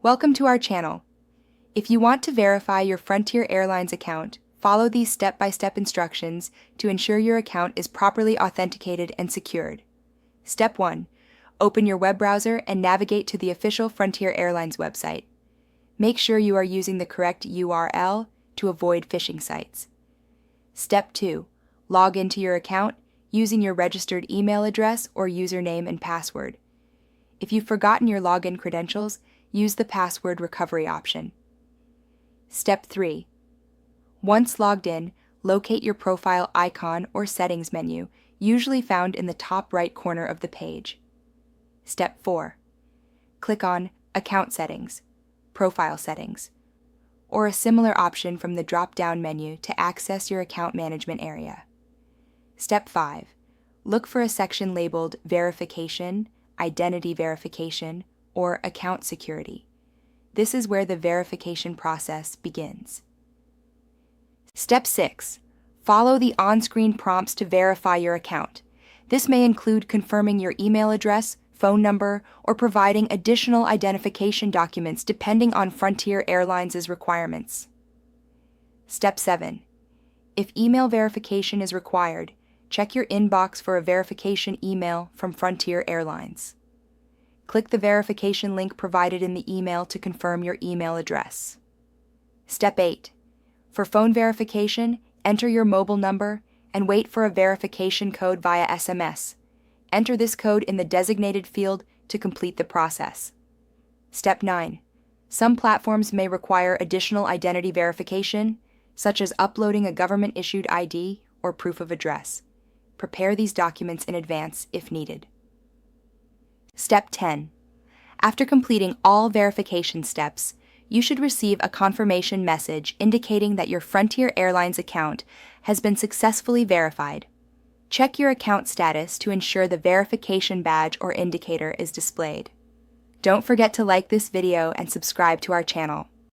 Welcome to our channel. If you want to verify your Frontier Airlines account, follow these step-by-step instructions to ensure your account is properly authenticated and secured. Step 1. Open your web browser and navigate to the official Frontier Airlines website. Make sure you are using the correct URL to avoid phishing sites. Step 2. Log into your account using your registered email address or username and password. If you've forgotten your login credentials, use the password recovery option. Step 3. Once logged in, locate your profile icon or settings menu, usually found in the top right corner of the page. Step 4. Click on Account Settings, Profile Settings, or a similar option from the drop-down menu to access your account management area. Step 5. Look for a section labeled Verification, Identity Verification, or Account Security. This is where the verification process begins. Step 6. Follow the on-screen prompts to verify your account. This may include confirming your email address, phone number, or providing additional identification documents depending on Frontier Airlines' requirements. Step 7. If email verification is required, check your inbox for a verification email from Frontier Airlines. Click the verification link provided in the email to confirm your email address. Step 8. For phone verification, enter your mobile number and wait for a verification code via SMS. Enter this code in the designated field to complete the process. Step 9. Some platforms may require additional identity verification, such as uploading a government-issued ID or proof of address. Prepare these documents in advance if needed. Step 10. After completing all verification steps, you should receive a confirmation message indicating that your Frontier Airlines account has been successfully verified. Check your account status to ensure the verification badge or indicator is displayed. Don't forget to like this video and subscribe to our channel.